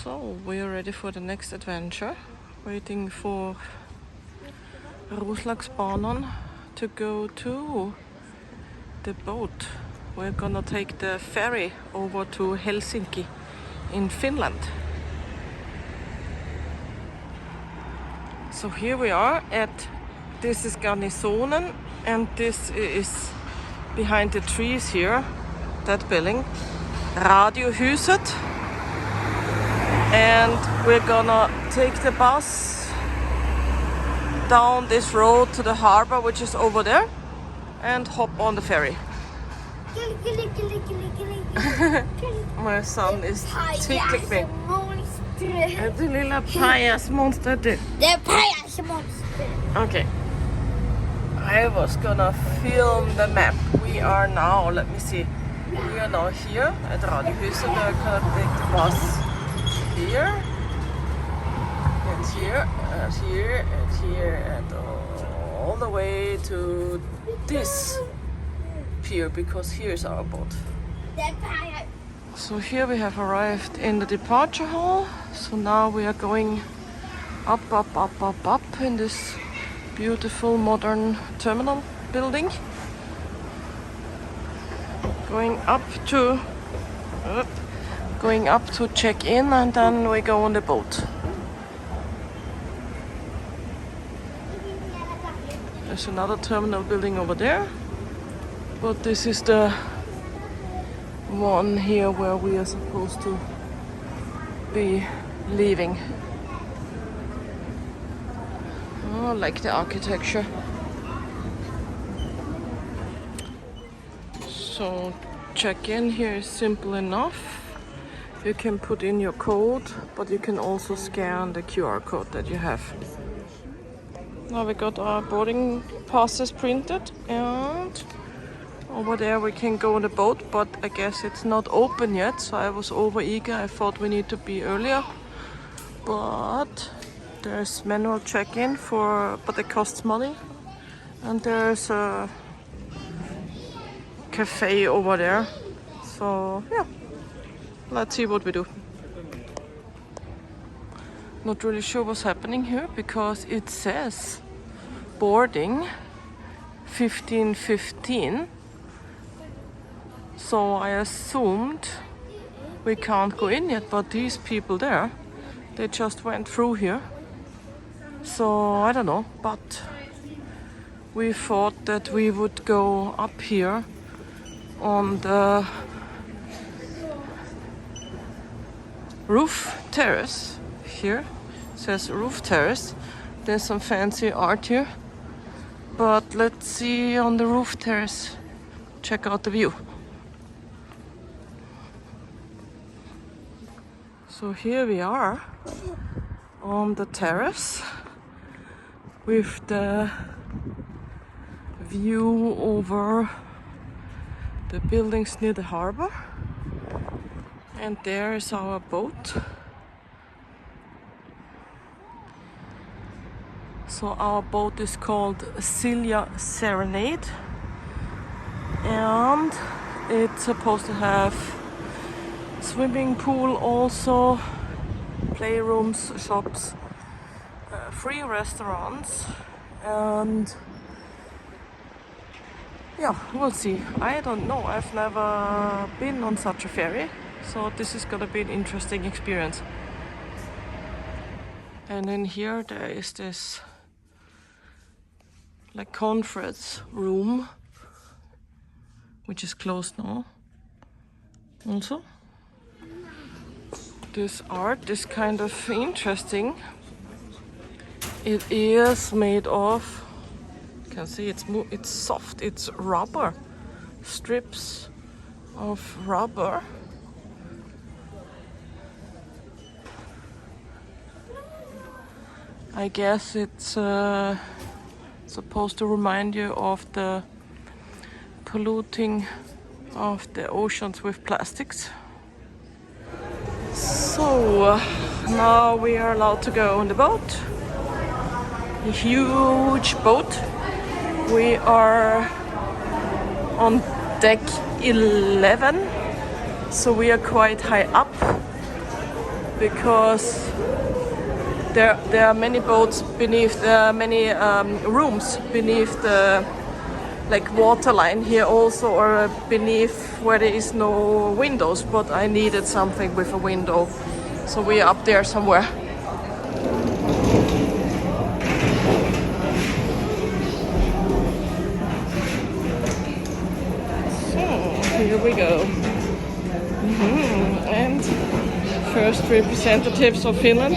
So we are ready for the next adventure. Waiting for Roslagsbanan to go to the boat. We're gonna take the ferry over to Helsinki in Finland. So here we are at, this is Garnisonen, and this is behind the trees here, that building, Radiohuset. And we're gonna take the bus down this road to the harbor, which is over there, and hop on the ferry. My son is tickling me. Det lilla pajasmonster du. Det är pajasmonster. Okay. I was gonna film the map. We are now, let me see. We are now here at Radiohuset. We're gonna take the bus here. And here, and here, and here, and all the way to this pier, because here's our boat. So here we have arrived in the departure hall. So now we are going up in this beautiful modern terminal building. Going up to check in, and then we go on the boat. There's another terminal building over there, but this is the one here where we are supposed to be leaving. Oh, I like the architecture. So check-in here is simple enough. You can put in your code, but you can also scan the QR code that you have. Now we got our boarding passes printed, and over there we can go on the boat, but I guess it's not open yet, so I was over eager. I thought we need to be earlier, but there's manual check-in but it costs money, and there's a cafe over there. So yeah, let's see what we do. Not really sure what's happening here because it says boarding 15:15. So I assumed we can't go in yet, but these people there, they just went through here. So I don't know, but we thought that we would go up here on the roof terrace. Here it says roof terrace. There's some fancy art here, but let's see on the roof terrace. Check out the view. So here we are on the terrace with the view over the buildings near the harbor, and there is our boat. So our boat is called Silja Serenade, and it's supposed to have swimming pool, also playrooms, shops, free restaurants, and yeah, we'll see. I don't know, I've never been on such a ferry, so this is gonna be an interesting experience. And in here there is this like conference room, which is closed now. Also, this art is kind of interesting. It is made of, you can see it's soft, it's rubber, strips of rubber. I guess it's supposed to remind you of the polluting of the oceans with plastics. So now we are allowed to go on the boat. A huge boat. We are on deck 11, so we are quite high up. because there are many boats beneath, many rooms beneath the like waterline here also, or beneath where there is no windows, but I needed something with a window, so we are up there somewhere. So here we go. And first representatives of Finland.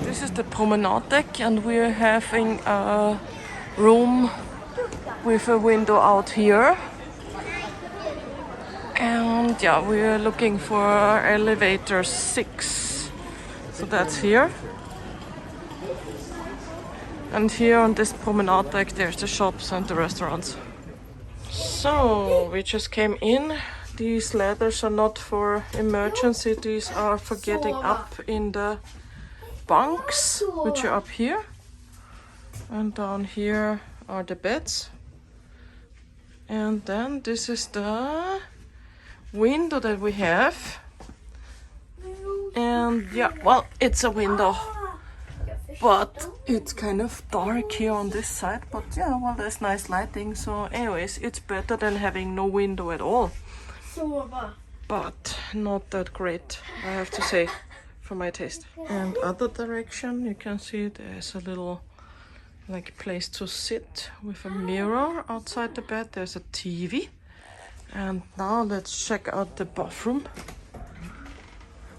This is the promenade deck, and we're having a room with a window out here. And yeah, we're looking for elevator 6. So that's here. And here on this promenade deck there's the shops and the restaurants. So we just came in. These ladders are not for emergency, these are for getting up in the bunks, which are up here. And down here are the beds. And then this is the window that we have. And yeah, well, it's a window, but it's kind of dark here on this side. But yeah, well, there's nice lighting. So anyways, it's better than having no window at all. But not that great, I have to say, for my taste. And other direction, you can see there's a little like place to sit with a mirror outside the bed. There's a TV. And now let's check out the bathroom,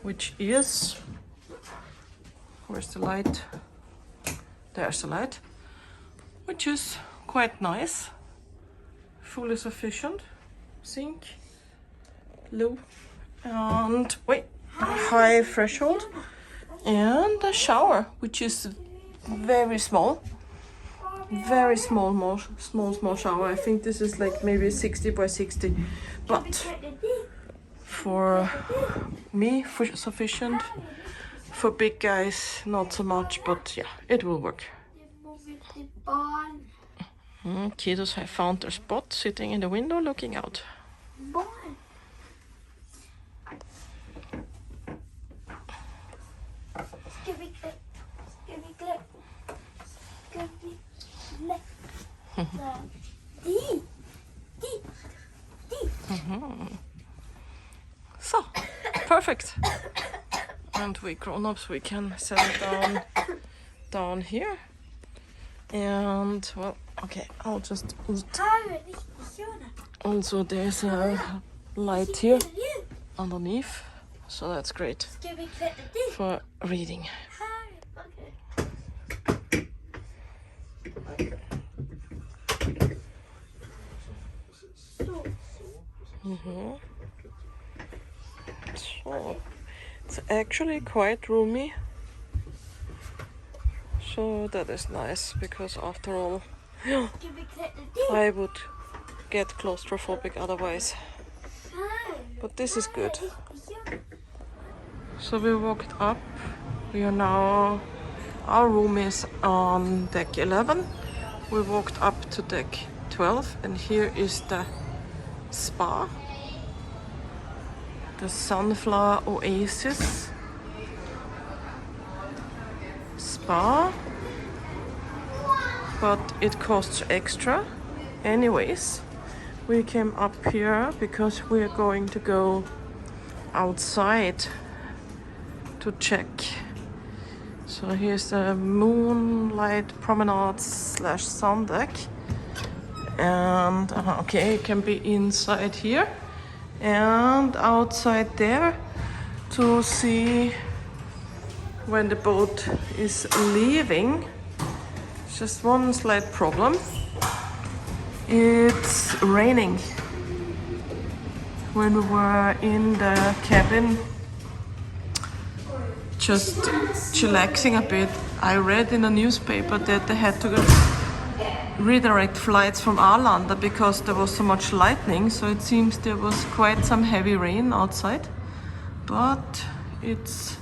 which is, where's the light? There's the light, which is quite nice, fully sufficient, sink, low, and wait, high threshold, and a shower, which is very small. Very small shower. I think this is like maybe 60 by 60, but for me, sufficient. For big guys, not so much, but yeah, it will work. Kiddos have found their spot, sitting in the window, looking out. So, perfect. And we grown-ups, we can settle down here. And well, okay, I'll just eat. Also, there's a light here underneath, so that's great for reading. So it's actually quite roomy, so that is nice, because after all I would get claustrophobic otherwise, but this is good. So we walked up, we are now, our room is on deck 11, we walked up to deck 12, and here is the spa, the Sunflower Oasis spa, but it costs extra. Anyways, we came up here because we are going to go outside to check. So here's the moonlight promenade / sun deck. And okay, it can be inside here and outside there to see when the boat is leaving. Just one slight problem. It's raining. When we were in the cabin just chillaxing a bit, I read in a newspaper that they had to redirect flights from Arlanda because there was so much lightning, so it seems there was quite some heavy rain outside, but it's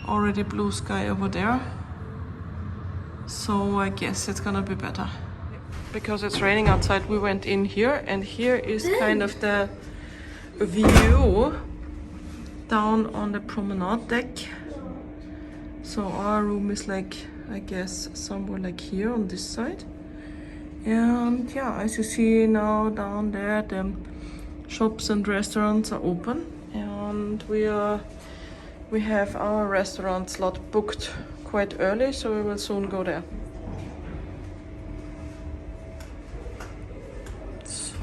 already blue sky over there, so I guess it's gonna be better. Because it's raining outside, we went in here, and here is kind of the view down on the promenade deck. So our room is like, I guess, somewhere like here on this side. And yeah, as you see now down there, the shops and restaurants are open, and we have our restaurant slot booked quite early, so we will soon go there. So,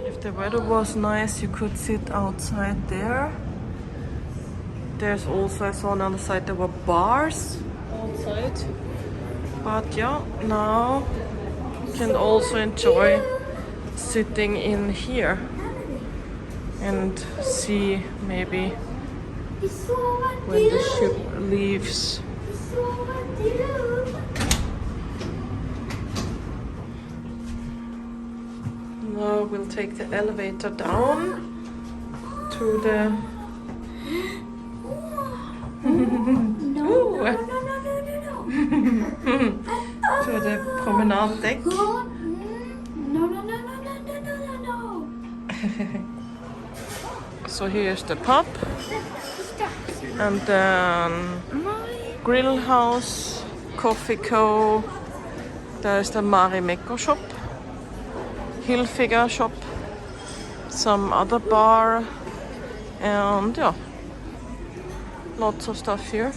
if the weather was nice, you could sit outside there. There's also, I saw on the other side, there were bars outside. But yeah, now you can also enjoy sitting in here and see maybe when the ship leaves. Now we'll take the elevator down to the to the promenade deck. No. So here's the pub, and then grill house, coffee co. There's the Marimekko shop, Hilfiger shop, some other bar, and yeah, lots of stuff here.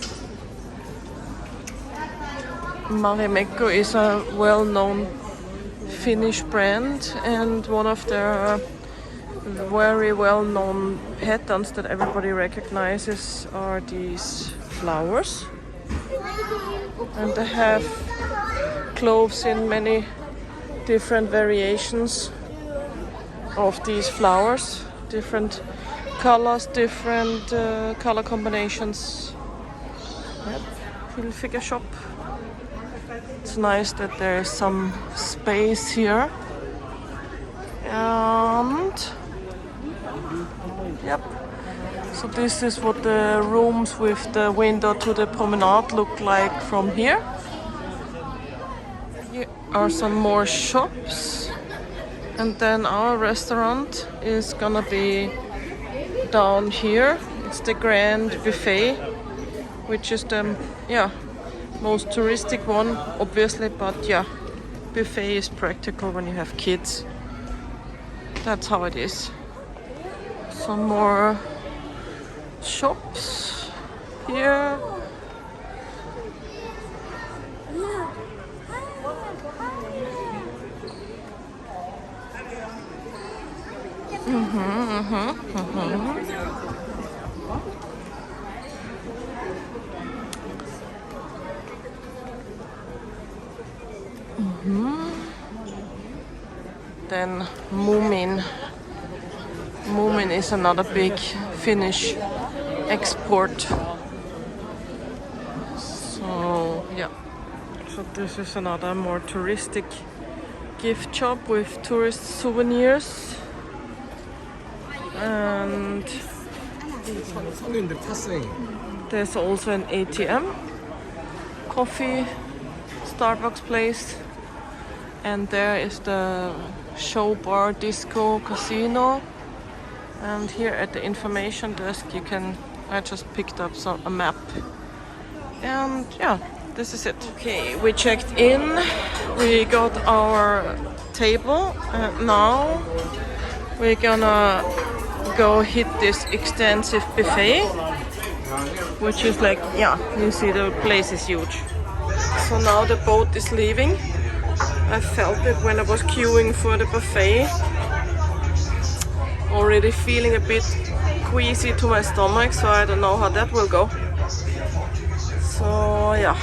Marimekko is a well-known Finnish brand, and one of their very well-known patterns that everybody recognizes are these flowers. And they have clothes in many different variations of these flowers, different colors, different color combinations. Yep, Hilfiger shop. It's nice that there is some space here. And yep, so this is what the rooms with the window to the promenade look like from here. Here are some more shops, and then our restaurant is gonna be down here. It's the Grand Buffet, which is the most touristic one, obviously, but yeah, buffet is practical when you have kids. That's how it is. Some more shops here. Then Moomin. Moomin is another big Finnish export. So yeah, so this is another more touristic gift shop with tourist souvenirs. And there's also an ATM, coffee, Starbucks place, and there is the show bar, disco, casino. And here at the information desk I just picked up a map, and yeah, this is it. Okay, we checked in, we got our table, and now we're gonna go hit this extensive buffet, which is like, yeah, you see the place is huge. So now the boat is leaving. I felt it when I was queuing for the buffet. Already feeling a bit queasy to my stomach, so I don't know how that will go. So yeah.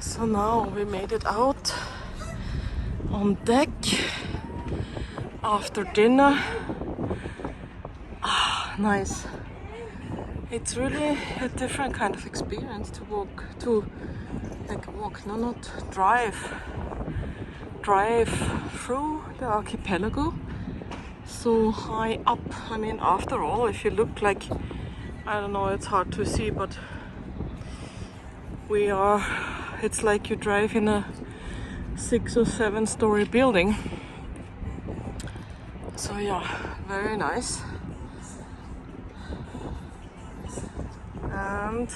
So now we made it out on deck after dinner. Nice. It's really a different kind of experience to like walk, no, not drive through the archipelago so high up. I mean, after all, if you look like, I don't know, it's hard to see, but it's like you drive in a 6 or 7 story building. So yeah, very nice. And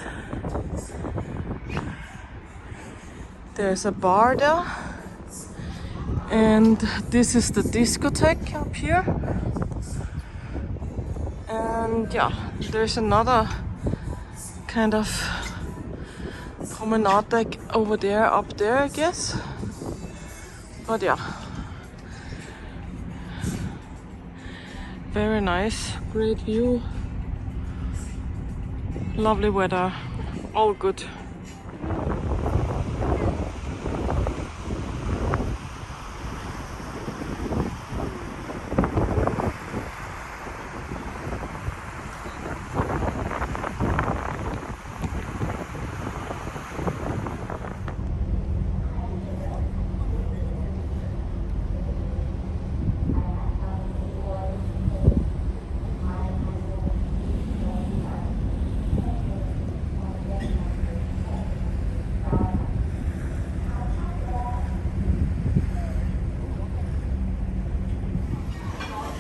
there's a bar there. And this is the discotheque up here. And yeah, there's another kind of promenade deck over there, up there, I guess. But yeah, very nice, great view, lovely weather, all good.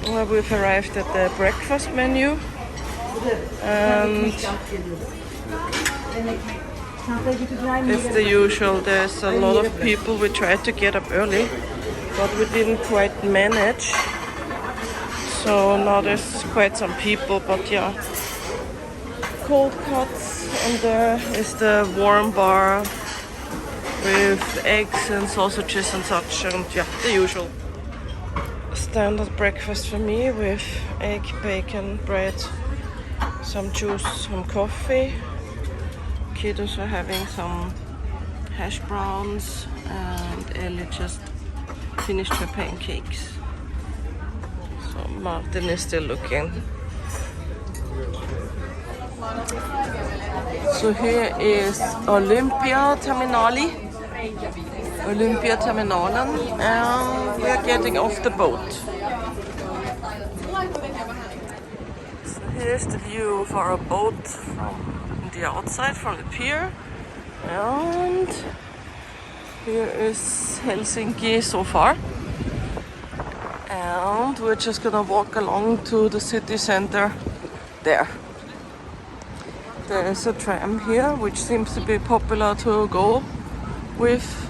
Well, we've arrived at the breakfast menu, and it's the usual. There's a lot of people. We tried to get up early, but we didn't quite manage. So now there's quite some people, but yeah, cold cuts, and there is the warm bar with eggs and sausages and such, and yeah, the usual. Standard breakfast for me with egg, bacon, bread, some juice, some coffee. Kiddos are having some hash browns, and Ellie just finished her pancakes. So Martin is still looking. So here is Olympiaterminalen, and we are getting off the boat. So here's the view for a boat from the outside, from the pier. And here is Helsinki so far. And we're just gonna walk along to the city center there. There's a tram here, which seems to be popular to go with.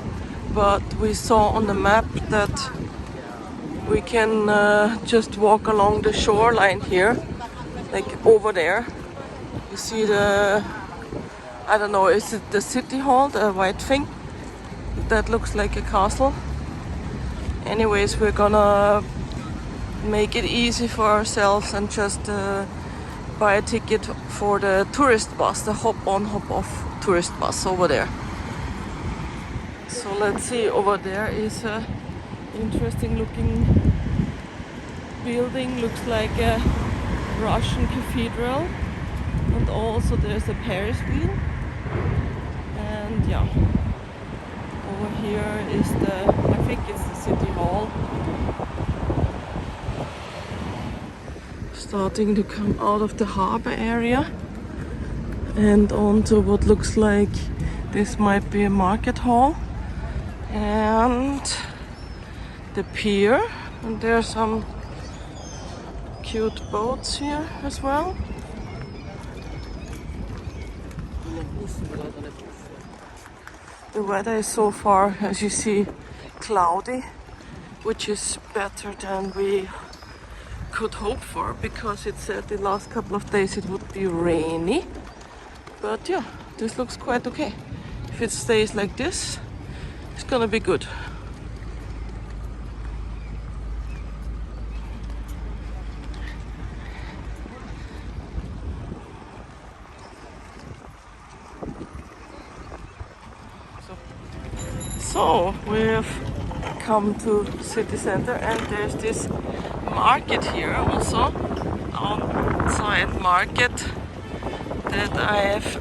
But we saw on the map that we can just walk along the shoreline here, like over there. You see the, I don't know, is it the city hall, the white thing? That looks like a castle. Anyways, we're gonna make it easy for ourselves and just buy a ticket for the tourist bus, the hop-on, hop-off tourist bus over there. So let's see, over there is a interesting looking building, looks like a Russian cathedral, and also there's a Paris wheel. And yeah, over here is I think it's the city hall. Starting to come out of the harbor area and onto what looks like this might be a market hall. And the pier, and there are some cute boats here as well. The weather is so far, as you see, cloudy, which is better than we could hope for, because it said the last couple of days it would be rainy. But yeah, this looks quite okay. If it stays like this, it's gonna be good. So we've come to city center, and there's this market here also, outside market, that I've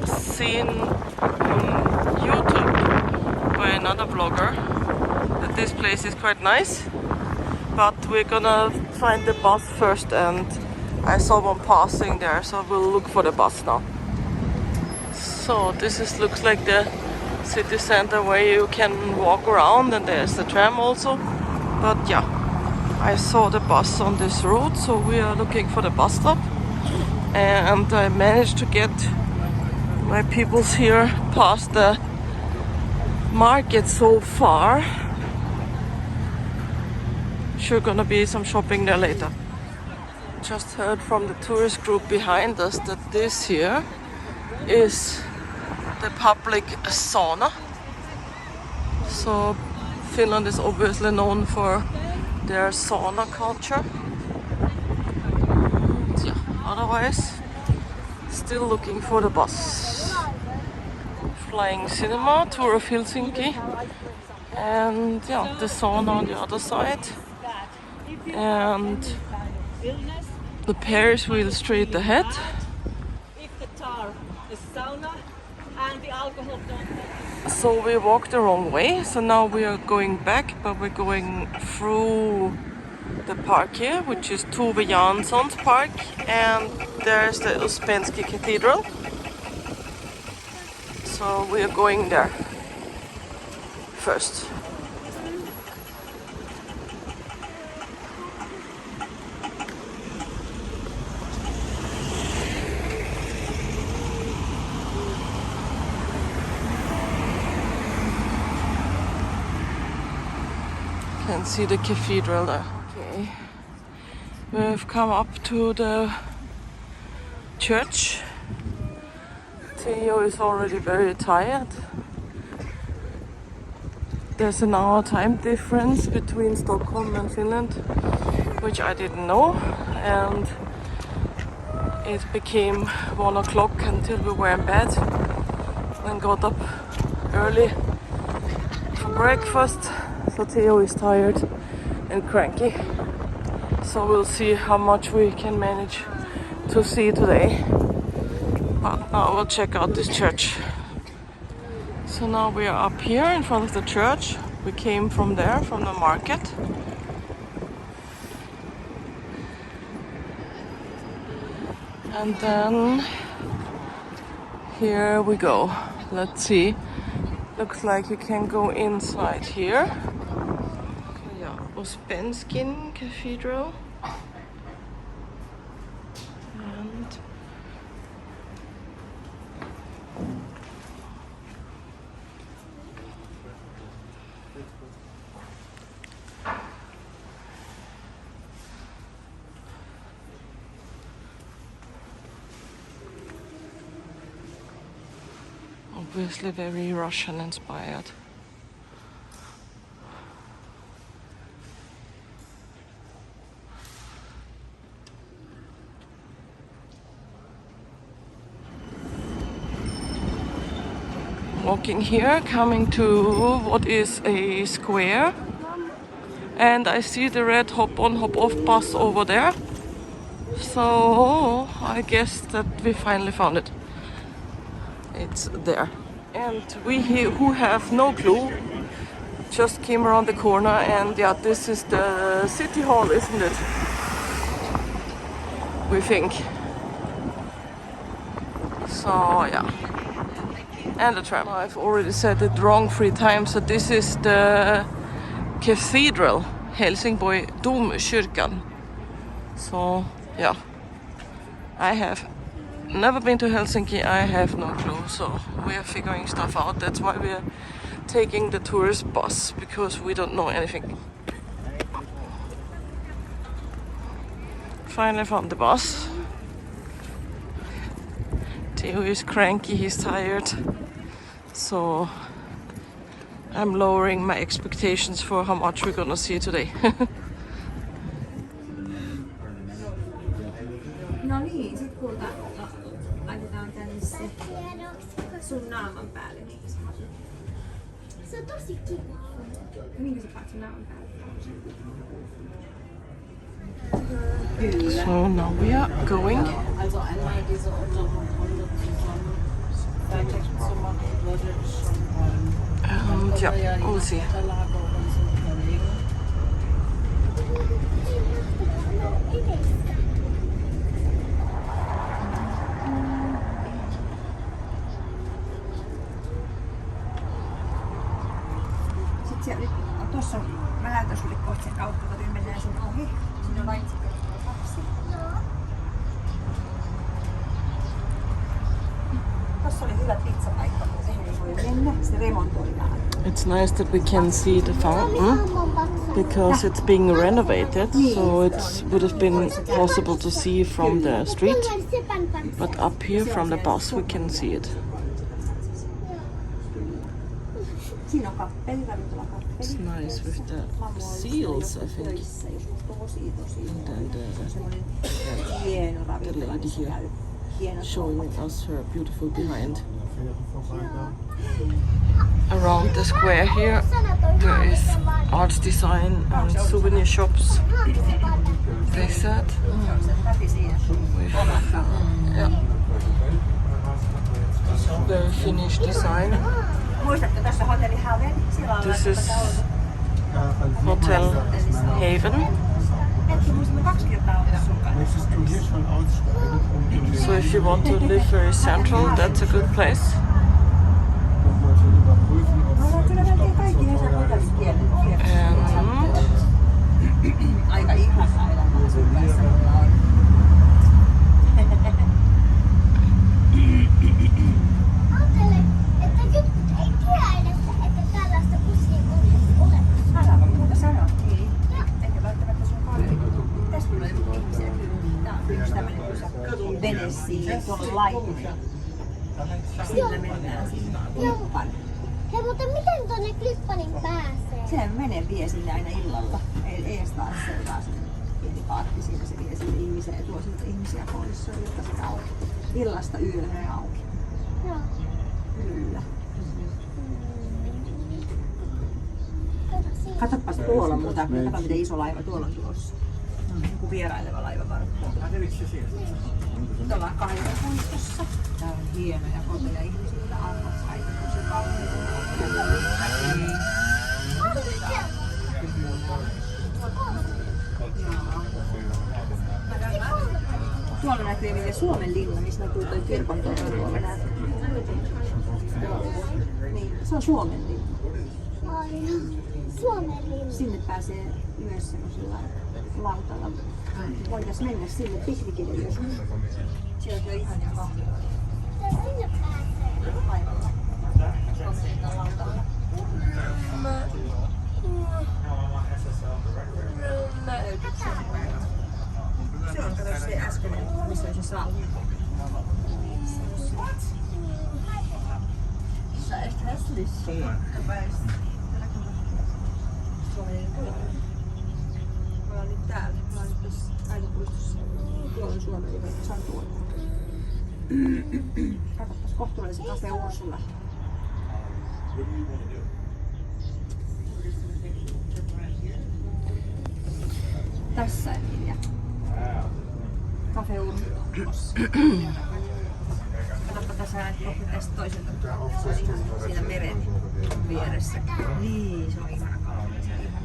seen on this place is quite nice, but we're gonna find the bus first, and I saw one passing there, so we'll look for the bus now. So this looks like the city center where you can walk around, and there's the tram also. But yeah, I saw the bus on this route, so we are looking for the bus stop. And I managed to get my peoples here past the market so far. Sure gonna be some shopping there later. Just heard from the tourist group behind us that this here is the public sauna. So Finland is obviously known for their sauna culture. Yeah, otherwise, still looking for the bus. Flying cinema, tour of Helsinki, and yeah, the sauna on the other side, and the Paris wheel straight ahead. So we walked the wrong way, so now we are going back, but we're going through the park here, which is Tove Jansson's park, and there's the Uspensky Cathedral. So we are going there first. Can see the cathedral there. Okay, we've come up to the church. Theo is already very tired. There's an hour time difference between Stockholm and Finland, which I didn't know, and it became 1 o'clock until we were in bed and got up early for breakfast. So Theo is tired and cranky. So we'll see how much we can manage to see today. But now we'll check out this church. So now we are up here in front of the church. We came from there, from the market. And then here we go. Let's see. Looks like you can go inside here. Yeah, Uspensky Cathedral. And obviously very Russian inspired. Walking here, coming to what is a square, and I see the red hop-on hop-off bus over there. So I guess that we finally found it. It's there. And we here, who have no clue, just came around the corner, and yeah, this is the city hall, isn't it? We think. So yeah. And the tram. I've already said it wrong 3 times, so this is the cathedral, Helsingborg Domkyrkan. So yeah, I have never been to Helsinki, I have no clue, so we are figuring stuff out. That's why we are taking the tourist bus, because we don't know anything. Finally found the bus. Theo is cranky, he's tired, so I'm lowering my expectations for how much we're gonna see today. No niin, sit kulta laitetaan tänne se sun naaman päälle. Se on tosi kiva. Minkä sä paat sun naaman päälle? So now we are going. Also einmal diese Untergrundrunde zusammen Freitag zu machen, würde ich schon wollen. And yeah, we'll see. Unterlage und so können. Tuossa mä näytän sulle kohta sen kautta, kun mennään sen ohi. Siinä on vain 2. Tuossa oli hyvä pizzapaikka, mutta siihen ei voi mennä. Se remontoi vähän. It's nice that we can see the fountain because it's being renovated, so it would have been possible to see from the street, but up here from the bus we can see it. Siinä on kappeli, ravintolakappeli. It's nice with the seals, I think. And then the lady here showing us her beautiful behind. Around the square here there is art design and souvenir shops, they said. Yeah. Very Finnish design. This is Hotel Haven. So if you want to live very central, that's a good place. Tuolla laituri. Sillä mennään sinne Klippan. Hei, mutta miten tuonne Klippanin pääsee? Se vie sinne aina illalla. Ees taas se taas pieni paatti siinä, se vie sinne ihmisiä ja tuo sieltä ihmisiä pois. Se on iltasta auki. Illasta yöllä auki. Joo. Kyllä. Katsopas tuolla muuta. Kato miten iso laiva tuolla on tulossa. Joku vieraileva laiva varmaan. Tuolla on kaivopuistossa. Tää on hienoja koteja ihmisiltä arvosaita, tosi kauheita. Tuolla näkyy meidän Suomen linna, missä näkyy toi kirkon tuolla näkyy. Niin, se on Suomen linna. Aina. Suomen linna. Sinne pääsee myös semmoisella lautalla. Voitais mennä sinne piknikille joskus. Sieltä on ihania kahvia. Sinne pääsee. Laivalla. Suomen lautalla. Se on, kato se äskeinen, missä on se salmi. Se on echt hässlich. Suomen linna. Me ollaan nyt täällä. Me ollaan nyt tässä kaivopuistossa. Tuolla on Suomen linna. Se on tuolla. Katsotaan, kohta tulee se Cafe Ursula. Tässä Emilia. Cafe Ursulossa. Katsoppa tässä kohta tästä toiselta. Se on ihan siinä meren vieressä. Niin, se on ihana kaupunki. Se on ihana.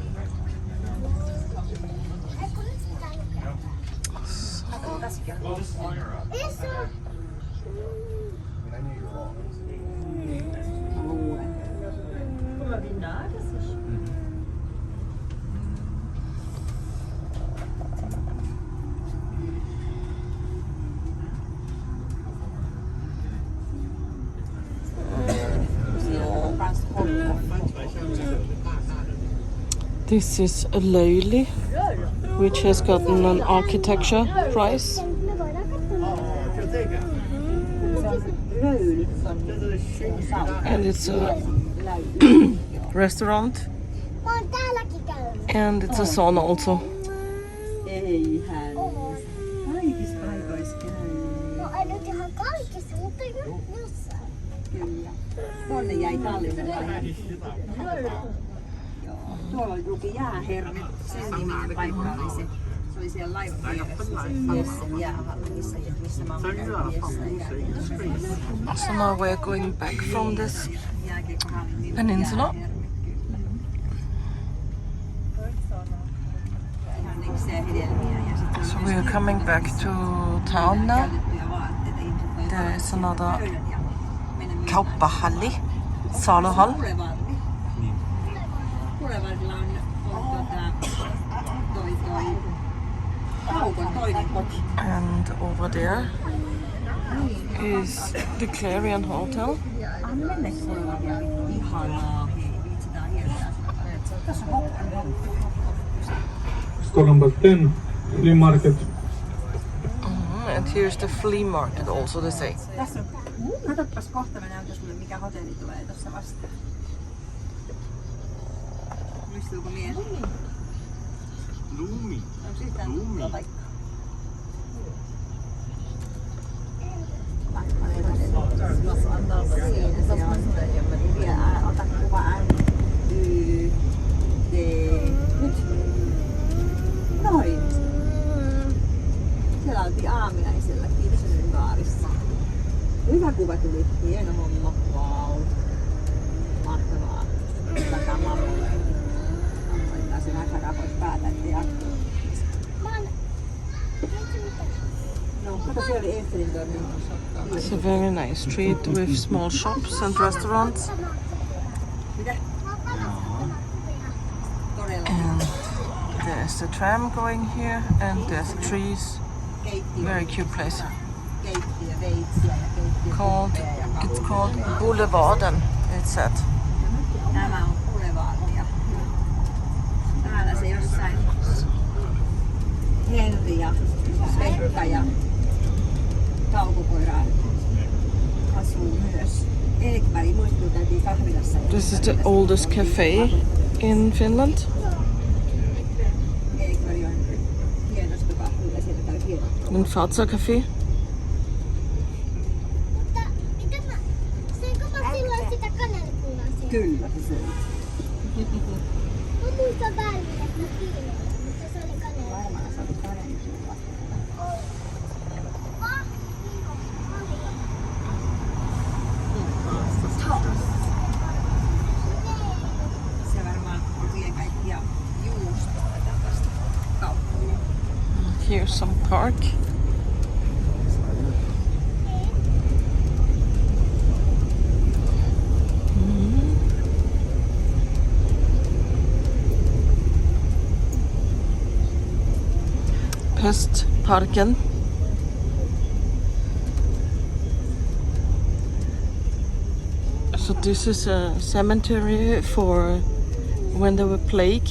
Katsoppa tässäkin on. This is a lily, which has gotten an architecture prize. And it's a restaurant. And it's a sauna also. Eihän. Kaikissa paikoissa käy. No ei nyt ihan kaikissa, mutta jossain. Kyllä. Tuonne jäi Tallinnaan. Joo. Tuolla luki jäähermi. Sen niminen paikka oli se. Se oli siellä laivan vieressä. Jessen jäähalli, missä mä oon käynyt Jessen. So now we're going back from this peninsula. So we're coming back to town now. There is another kauppahalli, saluhall. Boulevardilla on toi Kaukon toinen koti. And over there is the Clarion Hotel. Mennäkö Boulevardilla? Ihanaa. Hei, viitsitään hieltää sitä. Tässä on hoppan. Stockholm 10 flea market. And here's the flea market also, they say. Tässä on. Katsopas kohta, mä näytän sulle mikä hotelli tulee tuossa vastaan. Muistuuko mies? Lumi. Onko siitä tuo paikka? Siinä se on. Vielä ota kuva NYD. Nyt. Noin. Siellä oltiin aamiaisella Kirsunen baarissa. Hyvä kuva tuli. Hieno homma. Vau. Mahtavaa. Takaa mammulle. Laittaa sen aika pois päätä, ettei jatkuu. No, kato siellä oli Eestelin toiminta. It's a very nice street with small shops and restaurants. Mitä? Todella. And there's the tram going here and there's trees. Very cute place. Keittiö, veitsiä ja keittiö. It's called Boulevarden, it said. Nämä on Boulevardia. Täällä se jossain Henri ja Pekka ja taukokoira asuu myös. Eekberg muistuu käytiin kahvilassa. This is the oldest cafe in Finland. Eekberg on hienosta kahvilla, sieltä käy hieno. And Fatsa Cafe. Mutta mitä mä... Söinkö mä silloin sitä kanelipullaa siellä? Kyllä se söi. Mä muistan väärin, että mä piiloin, mutta se oli kaneli. Varmaan se oli kanelipulla. Se varmaan vie kaikkia juustoa tästä kaupungin. Here's some park. Pestparken. So this is a cemetery for when the plague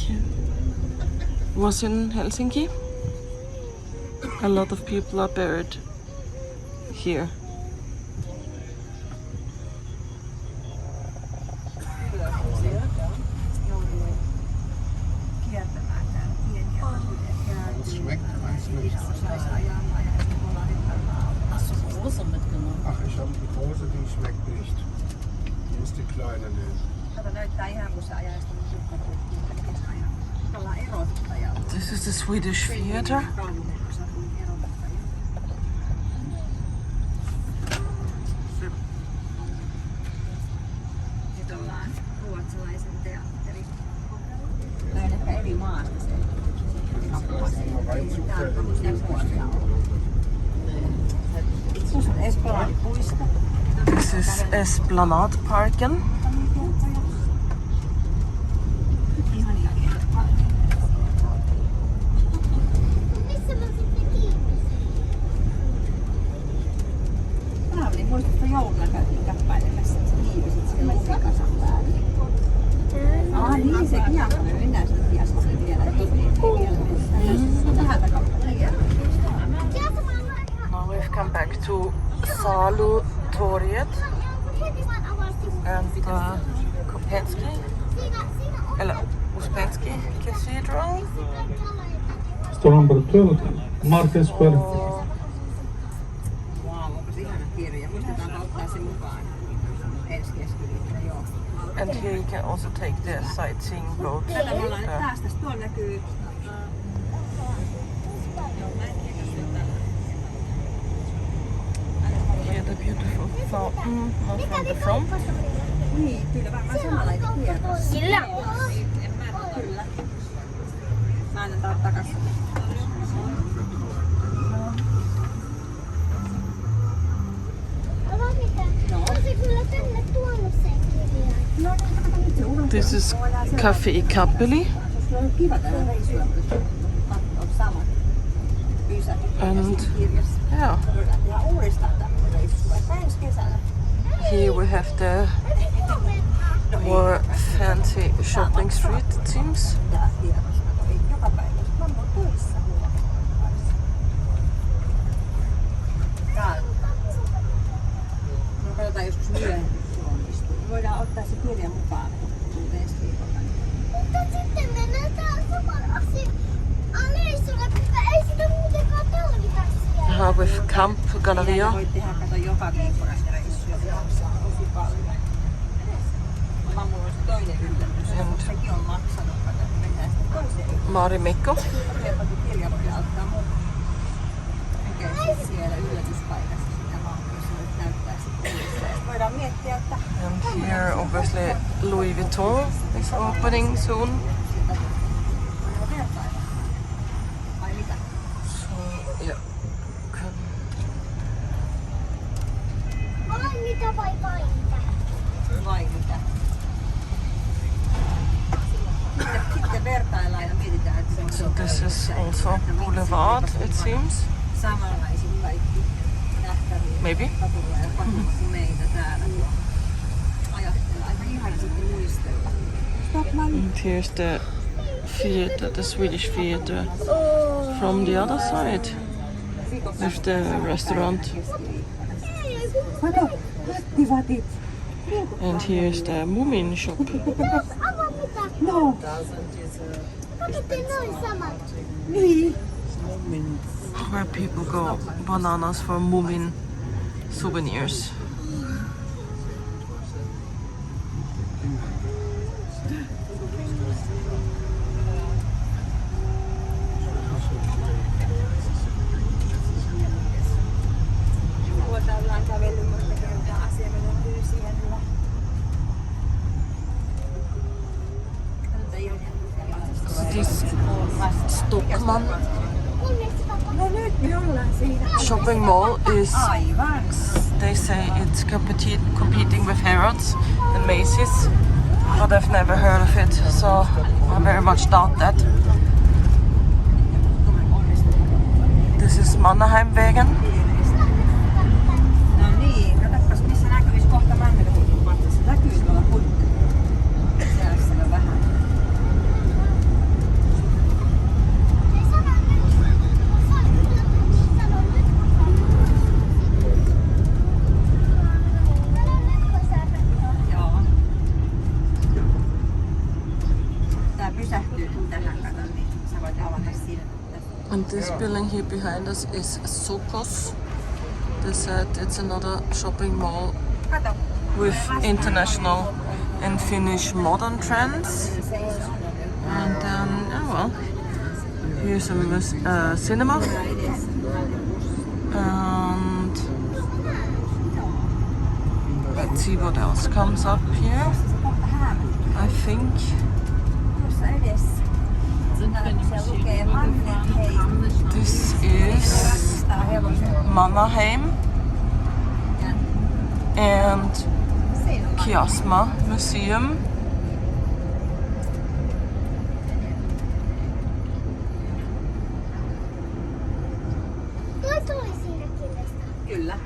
was in Helsinki. A lot of people are buried here. Kiertämään täällä pieniä Schmeckt eigentlich nicht. Hast du große mitgenommen? Ach, ich habe die große, die schmeckt nicht. Du musst die kleine nehmen. Kato, näyttää ihan kun se ajaisi tuonne tukkapuikkiin. Ollaan erottaja. This is the Swedish theater. Nyt ollaan ruotsalaisen teatterin. Tämä on ehkä eri maasta se. Tuossa on Esplanadipuisto. This is Esplanadparken. Ihania hienoja. Missä mä sitten kiinni? Tää oli muistatko jouluna käytiin käppäilemässä. Sä kiipesit siellä sekasan päälle. Niin se kiekko. Mennään sinne kiekkoon vielä. Vähän takapäin. Now we've come back to Salutorget and Kopenski, eller Uspensky Cathedral. Store number 12, Market Square. Wow, onpas ihana kirja. Muistetaanpa ottaa se mukaan ensi keskiviikkona, joo. And here you can also take the sightseeing boat. Tätä me ollaan nyt päästäs. Tuolla näkyy. Here the beautiful fountain, not from the front. Niin, kyllä varmaan samanlainen kierros. Sillä. Kyllä. Mä annan taas takas. Arvaa mitä? No. Olisi kyllä tänne tuonut sen kirjan. No, kato nyt se unohtuu. This is Cafe Kappeli. Se on kiva täällä reissulla, katsoa samat pysäkit. And yeah, Voidaan tehdä uudestaan tämmöinen reissu, vaikka ensi kesällä. here we have the more fancy shopping street, it seems. Tää tiedossa, ei joka päivä. Mä oon töissä täällä. No katsotaan joskus myöhemmin, kun se onnistuu. Voidaan ottaa se kirja mukaan ensi viikolla. Mutta sitten mennään täällä samalla reissulla, koska ei sitä muutenkaan tarvita siellä. With Camp Galleria. Voit tehdä kato joka viikko näitä reissuja, se maksaa tosi paljon. Mulla on se toinen yllätys, sekin on maksanut, kato, mennään sitten toiseen. Marimekko. Helpotin kirja voidaan ottaa mukaan. Okei, siellä yllätyspaikassa sitä valkoissa nyt näyttää sitten. Voidaan miettiä, että And here obviously Louis Vuitton is opening soon. voidaan vertailla. Vai mitä? So yeah. Vai mitä vai mitä? Vai mitä? Sitten vertaillaan ja mietitään, että se on So this is also Boulevard, it seems. samanlaiset kaikki nähtäviä Maybe. katulla ja katulla kuin meitä täällä. Ajattelin aika ihana sitten muistella. And here's the theater, the Swedish theater from the other side with the restaurant. Kato, hattivatit. And here's the Moomin shop. Avaa mitä? No, Katsottiin noin samat. niin. Where people go bananas for Moomin souvenirs. Tuolta ollaan kävellyt monta kertaa asiakasehtyy siihen hyvä. This Stockholm No nyt me ollaan siinä. shopping mall is, Aivan. they say it's competing with Harrods and Macy's, but I've never heard of it, so I very much doubt that. This is Mannheimwegen. No niin, katsopas missä näkyis kohta Mannerheimin patsas. Näkyy tuolla huikka. Siellä on vähän. Joo. Tää pysähtyy tähän, kato, niin sä voit avata silmät. And this building here behind us is Sokos. They said it's another shopping mall Kato. with international and Finnish modern trends. And oh well, here's a cinema. And let's see what else comes up here. I think Tuossa edessä. Se lukee Mannerheim. this is Tää on hevosen. Mannheim and Siinä on Kiasma Museum. Toi tuli siinä kirjasta. Kyllä.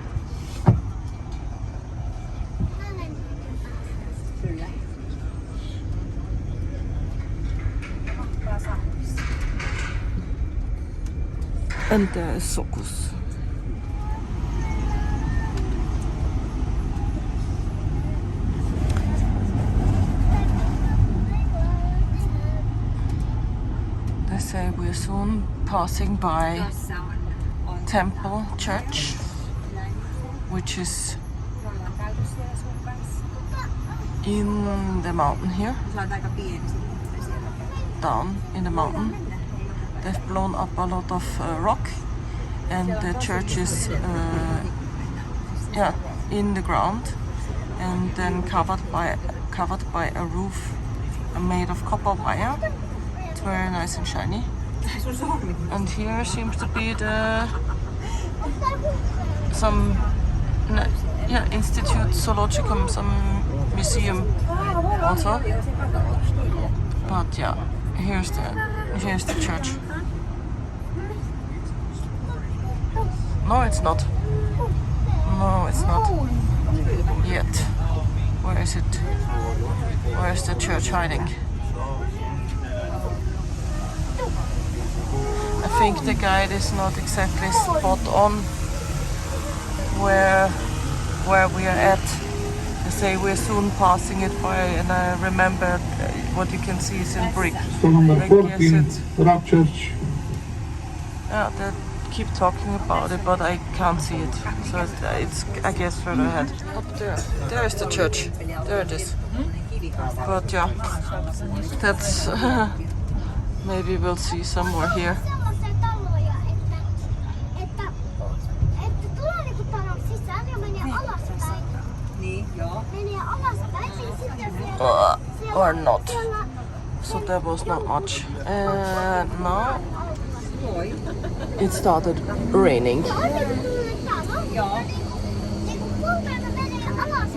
Kyllä. Mahtaa sahvissa. And there is Sokos. They say we're soon passing by Tuossa on Temple Church, which is Me ollaan käyty siellä sun kanssa. in the mountain here, Sä oot aika pieni sitten siellä. down in the mountain. They've blown up a lot of rock, and the church is in the ground, and then covered by a roof made of copper wire. It's very nice and shiny. Sun sormi. And here seems to be some institute zoologicum, some museum. also. But yeah, here's the church. No, it's not. No, it's not. Yet. Where is it? Where is the church hiding? I think the guide is not exactly spot on where we are at. They say we're soon passing it by, and I remember what you can see is in brick. Store number I guess 14, it's- Rock Church. Yeah, they keep talking about it, but I can't see it. So it's I guess further ahead. Up there. There is the church. There it is. But yeah, that's maybe we'll see some more here. Sellaisia taloja, että tulee niinku talon sisään ja menee alaspäin. Niin, joo. Menee alaspäin, niin sitten siellä... Or not. So there was not much. Now Voi. it started raining. Ja on niinku tulee talo. Joo. Ja kun puolelta menee alaspäin,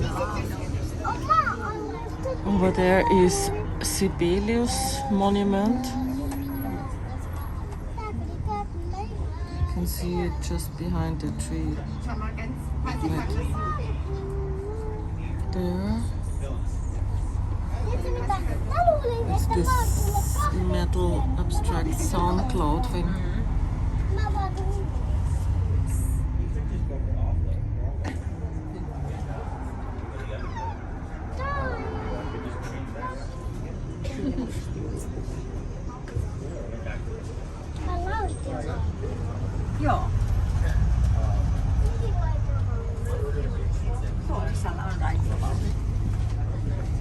niin sitten on maa alla. Over there is Sibelius monument. You can see it just behind the tree. Right there. Tiedätkö mitä? Mä luulin, It's että mä oon this tullut metal abstract sound cloud thing. Mä vaan tulin. Mä lautin. Joo. Tuo sisällä on raitiovalti.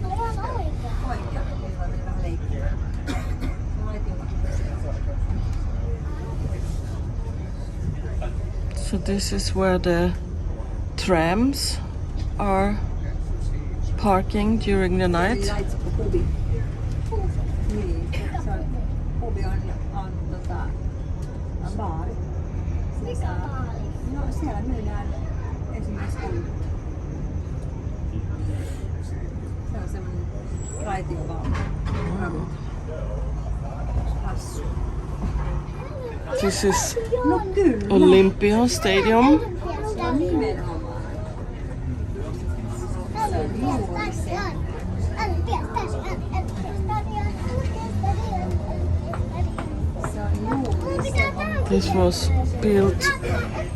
Aivan oikein. Oikea. Vähän leikkiä. Raitiovalti. So this is where the trams are parking during the night. Pubi. Niin. Se on, pubi on baari. Mikä baari? No siellä myydään esimerkiksi olutta. Se on semmoinen raitiovalta. Hassu. This is No kyllä. Olympia Stadium. Nimenomaan. Se on juuri se. This was built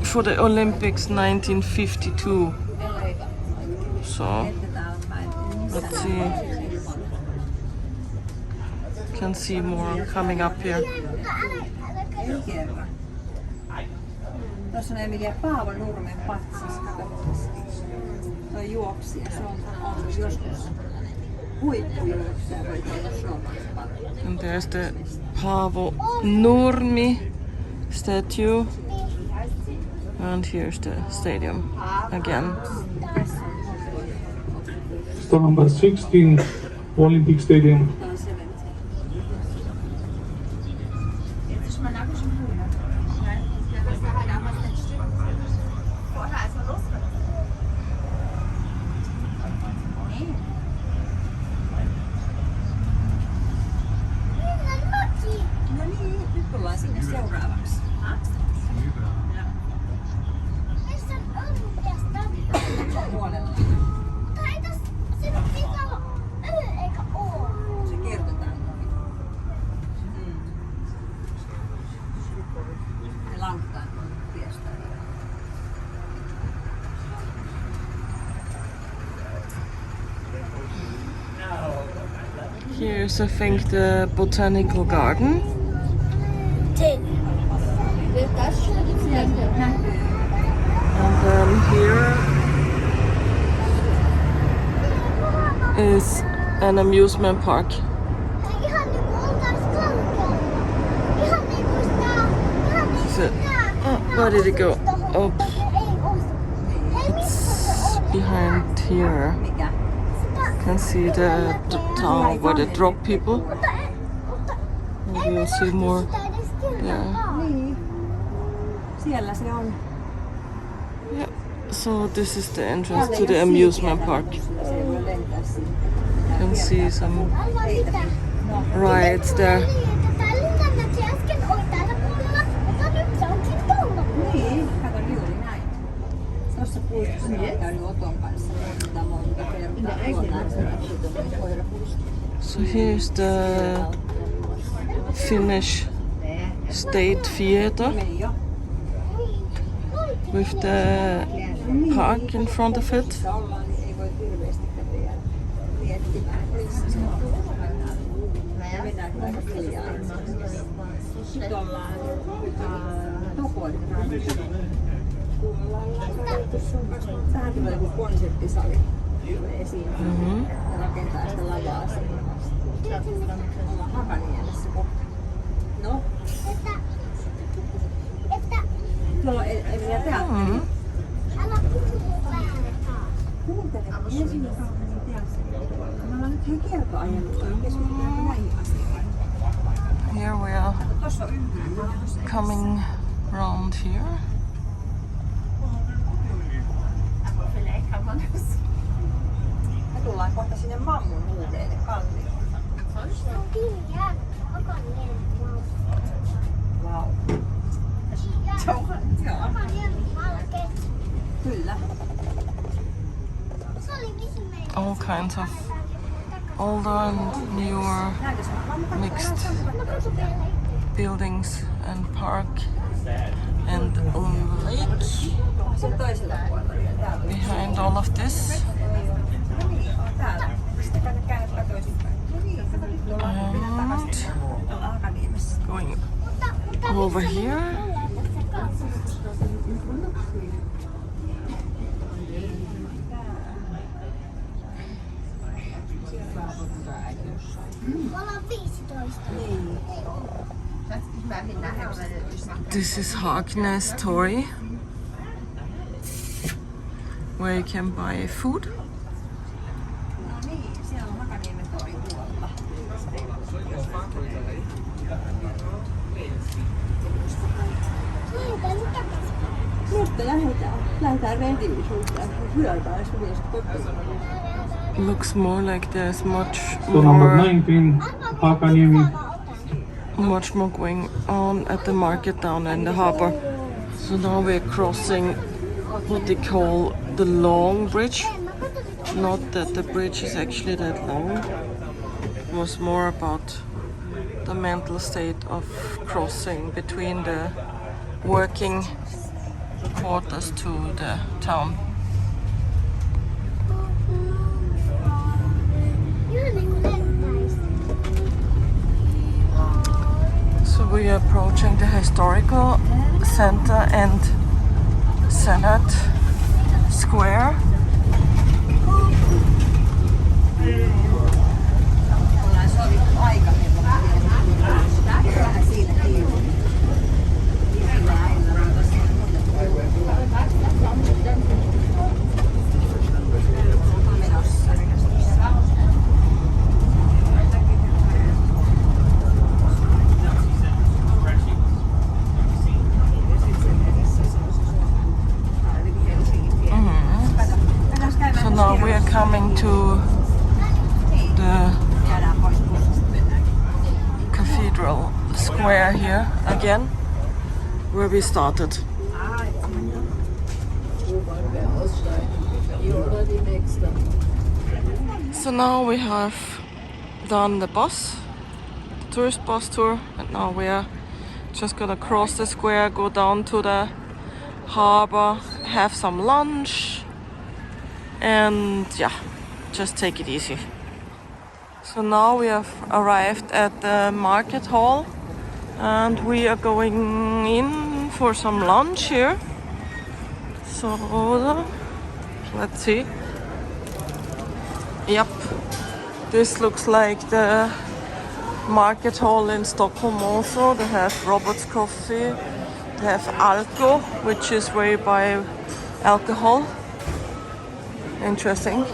for the Olympics 1952. So let's see. Can see more coming up here. Ei kerran. Tuossa on Emilia Paavo Nurmen patsas. Tuo juoksija. Se on ollut joskus huippujuoksija. Voi tehdä Suomessa. And there's the Paavo Nurmi statue. And here's the stadium again. Store number 16, Olympic Stadium. No niin, nyt tullaan sinne seuraavaksi. Puolella. Se kertotaan noin. Ne lauttaa noin tiestä. Here's, I think, the botanical garden. And then here is an amusement park. Where did it go? Oh, it's behind here. Mikä? You can see the town where they drop people. Maybe you'll see more. Yeah. Niin. Siellä se on. Yeah. So this is the entrance to the amusement park. Se ei voi lentää You can see some rides there. Tallinn kannatti äsken oli täällä puolella, mutta nyt se onkin tuolla. Niin, kato juuri näin. Tuossa puistossa mä oon käynyt Oton kanssa monta kertaa. Tuolla se koirapuisto. So here's the Finnish State Theatre with the park in front of it. Ei voi hirveästikään vielä miettimään. Vetää kyllä aika hiljaa. Sitten ollaan Stockholmin. Tähän tulee joku konserttisali esiin ja rakentaa sitä lavaa siihen. Ollaan Hakaniemessä kohta. No? Tuolla on Emilia teatteri. Älä puhu väärää. Kuuntele, Helsingin kaupungin teatteri. Me ollaan nyt ihan kiertoajelusta, niin keskitytään näihin asioihin. Here we are coming round here. Me tullaan kohta sinne Mammun huudeille kallioon. Se on kirjaa. Hakaniemi. Vau. Joo. Hakaniemi valkea. Kyllä. Se oli missä meitä. All kinds of older and newer mixed buildings and park and lake Sen toisella puolella. Täällä. behind all of this. Täällä. Sitten käännetään toisinpäin. No niin, kato nyt tullaan. Mennään takaisin. Ollaan Hakaniemessä. Going over here. Ollaan 15. This is Hakenes Tori, where you can buy food. No niin, siellä on Hakaniemen tori tuolla. Nyt lähdetään rentillisuuteen. Hyötään, jos me viesti kotiin. Looks more like there's much So number more 19, Hakaniemi. going on at the market down in the harbor. So now we're crossing what they call the long bridge. Not that the bridge is actually that long. It was more about the mental state of crossing between the working quarters to the town. So we are approaching the historical center and Senate Square. Ollaan sovittu aika, vähän siinä kiinni. So now we are coming to the Cathedral Square here again, where we started. So now we have done the bus, the tourist bus tour, and now we are just gonna cross the square, go down to the harbor, have some lunch, and yeah, just take it easy. So now we have arrived at the market hall and we are going in for some lunch here. So let's see. Yep, this looks like the market hall in Stockholm also. They have Robert's Coffee, they have Alko, which is where you buy alcohol. Interesting.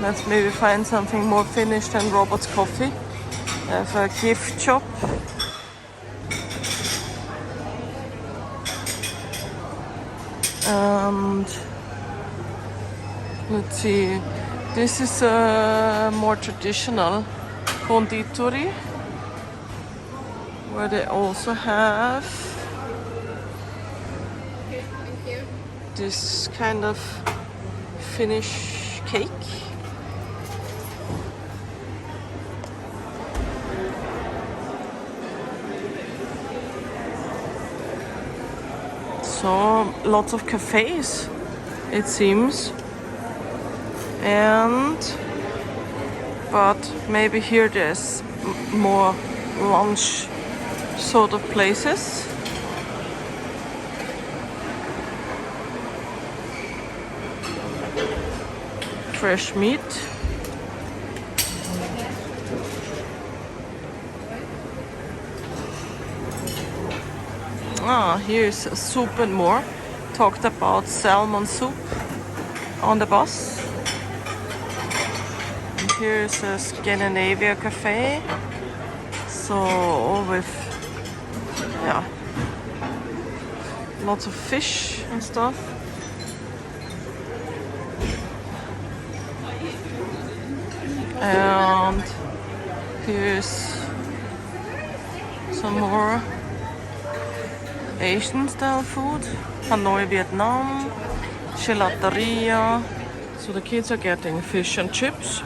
Let's maybe find something more Finnish than Robert's Coffee. They have a gift shop. And let's see, This is a more traditional konditori, where they also have this kind of Finnish cake. So lots of cafes, it seems, but maybe here there's more lunch sort of places. Fresh meat. Here's soup and more. Talked about salmon soup on the bus. And here's a Scandinavia cafe. So with lots of fish and stuff. And here's some more Asian style food. Hanoi, Vietnam, gelateria. So the kids are getting fish and chips.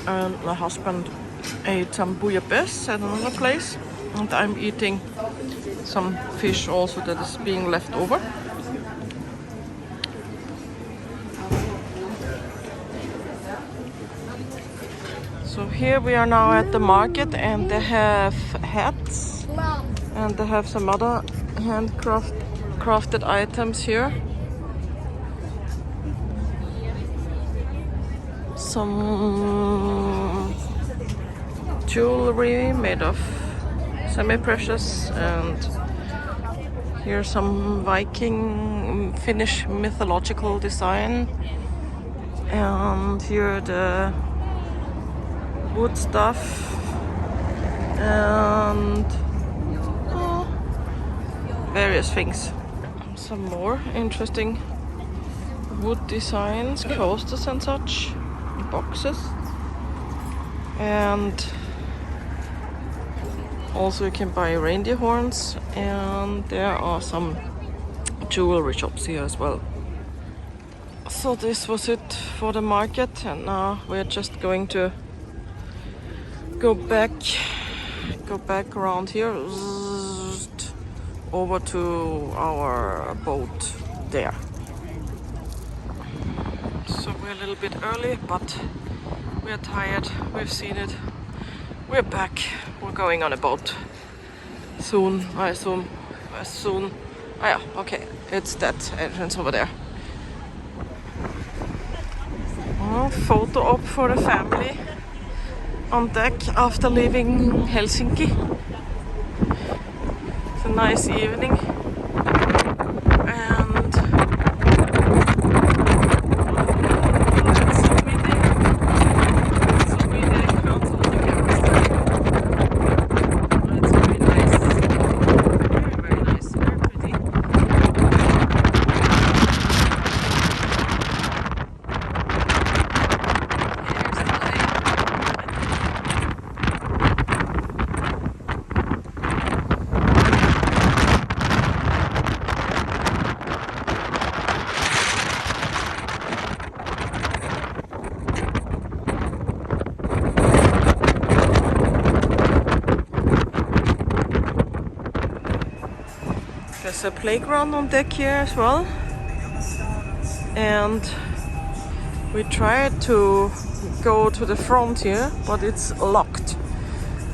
And my husband ate some bouillabaisse at another place. And I'm eating some fish also that is being left over. So here we are now at the market, and they have hats, and they have some other handcrafted items here. Some jewelry made of semi-precious, and here's some Viking Finnish mythological design, and here the wood stuff, and various things. Some more interesting wood designs, coasters and such, boxes, and also you can buy reindeer horns, and there are some jewelry shops here as well. So this was it for the market, and now we're just going to go back around here over to our boat there. So we're a little bit early, but we're tired, we've seen it, we're back, we're going on a boat soon, I assume, as soon. Yeah, okay, it's that entrance over there. Photo op for the family on deck after leaving Helsinki. It's a nice evening, and there's a playground on deck here as well, and we tried to go to the front here, but it's locked.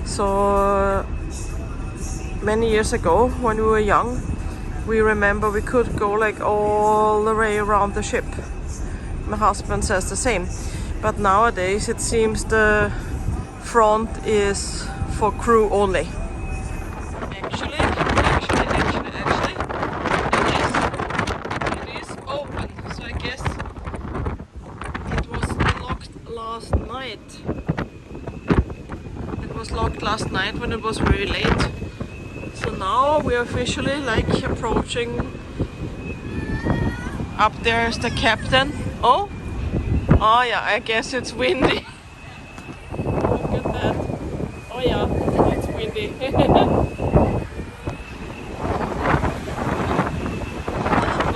So many years ago, when we were young, we remember we could go like all the way around the ship. My husband says the same, but nowadays it seems the front is for crew only. Actually, it is open, so I guess it was locked last night. It was locked last night when it was very late. So now we're officially like approaching. Up there is the captain. Oh, Oh yeah, I guess it's windy. Look at that. Oh yeah, it's windy.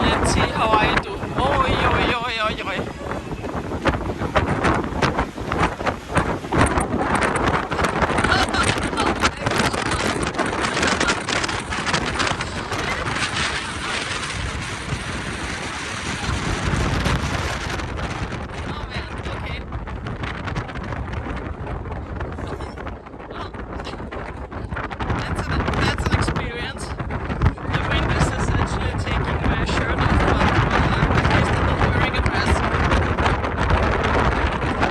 Let's see how I do. Oi, oi, oi, oi, oi. That's an experience. The wind is essentially taking my shirt off, but at least I'm not wearing a dress.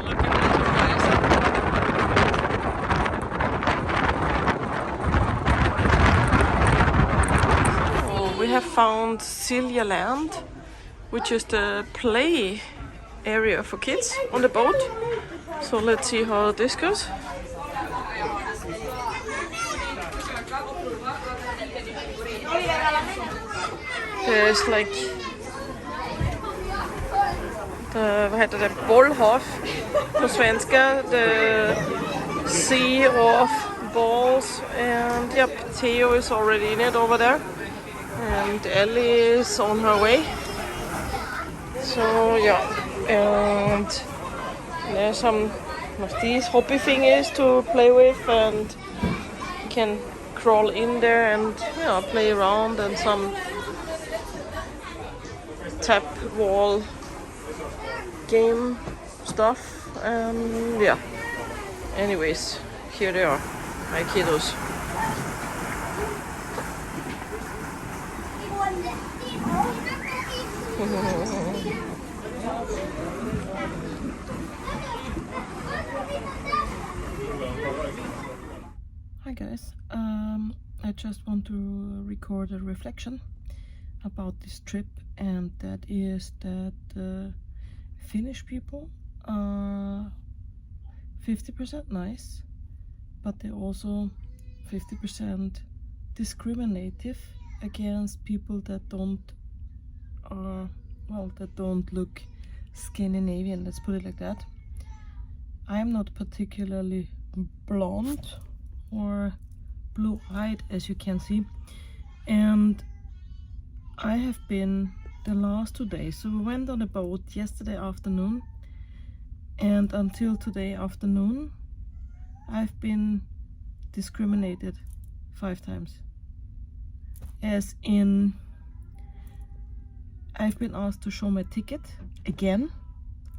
Look at that horizon. So we have found Silja Land, which is the play area for kids on the boat. So let's see how this goes. There's like the, vad heter det, bollhof på svenska, the sea of balls, and yep, Theo is already in it over there, and Ellie is on her way. So yeah, and there's some of these hobby thingies to play with, and you can crawl in there and play around, and some tap wall game stuff. Yeah, anyways, here they are, my kiddos. Hi guys, I just want to record a reflection about this trip, and that is that Finnish people are 50% nice, but they're also 50% discriminative against people that don't look Scandinavian, let's put it like that. I'm not particularly blonde or blue-eyed, as you can see, and I have been the last 2 days. So we went on a boat yesterday afternoon, and until today afternoon I've been discriminated 5 times. As in, I've been asked to show my ticket again.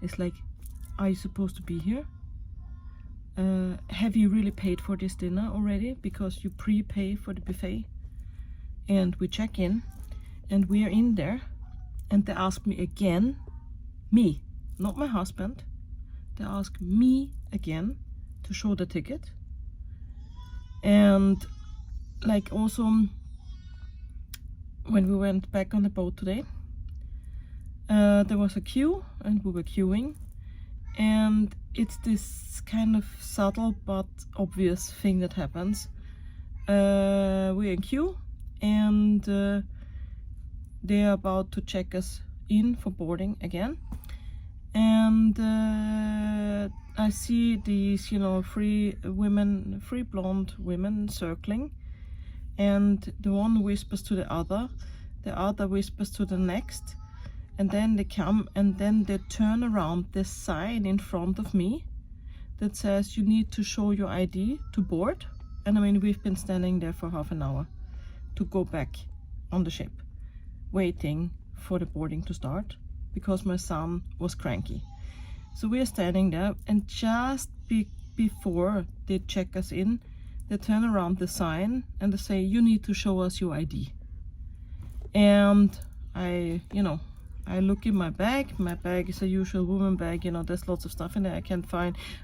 It's like, are you supposed to be here? Have you really paid for this dinner already? Because you prepay for the buffet. And we check in, and we are in there, and they ask me again, me, not my husband, they ask me again to show the ticket. And like also when we went back on the boat today, there was a queue and we were queuing, and it's this kind of subtle but obvious thing that happens. We're in queue, and they're about to check us in for boarding again, and I see these, you know, three blonde women circling, and the one whispers to the other whispers to the next, and then they come, and then they turn around the sign in front of me that says you need to show your ID to board. And I mean, we've been standing there for half an hour to go back on the ship, waiting for the boarding to start because my son was cranky. So we are standing there, and just before they check us in, they turn around the sign and they say, you need to show us your ID. And I look in my bag. My bag is a usual woman bag, you know, there's lots of stuff in there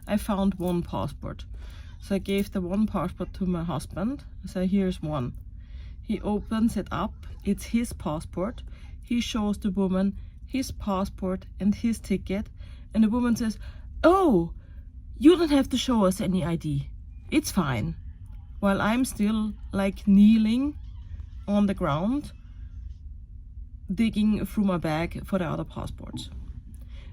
I found one passport. So I gave the one passport to my husband. I said, here's one. He opens it up, it's his passport. He shows the woman his passport and his ticket, and the woman says, oh, you don't have to show us any ID, it's fine. While I'm still like kneeling on the ground, digging through my bag for the other passports.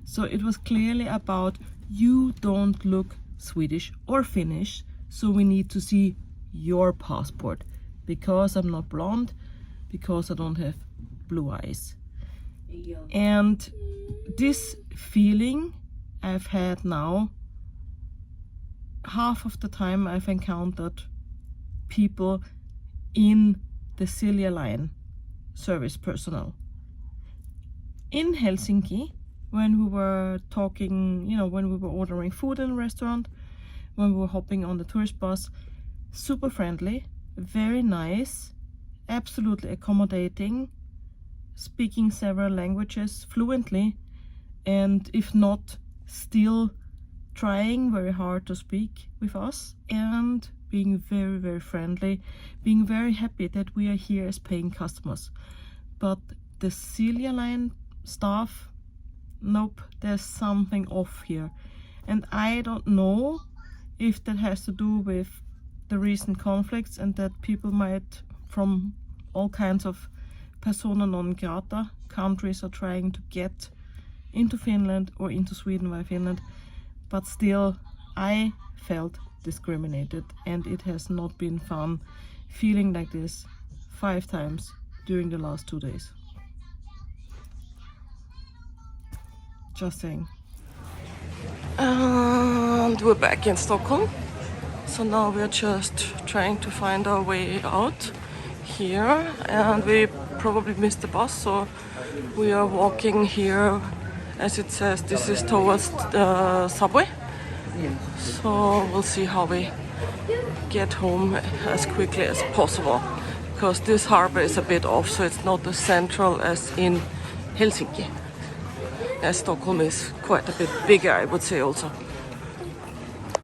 So it was clearly about, you don't look Swedish or Finnish, so we need to see your passport, because I'm not blonde, because I don't have blue eyes. And this feeling I've had now, half of the time I've encountered people in the Silja line, service personnel. In Helsinki, when we were talking, when we were ordering food in a restaurant, when we were hopping on the tourist bus, super friendly, very nice, absolutely accommodating, speaking several languages fluently, and if not, still trying very hard to speak with us, and being very, very friendly, being very happy that we are here as paying customers. But the Silja line staff, nope, there's something off here. And I don't know if that has to do with the recent conflicts, and that people might, from all kinds of persona non grata countries, are trying to get into Finland or into Sweden via Finland. But still, I felt discriminated, and it has not been fun feeling like this 5 times during the last 2 days. Just saying. And we're back in Stockholm. So now we're just trying to find our way out here, and we probably missed the bus, so we are walking here. As it says, this is towards the subway. So we'll see how we get home as quickly as possible, because this harbor is a bit off, so it's not as central as in Helsinki, as Stockholm is quite a bit bigger, I would say also.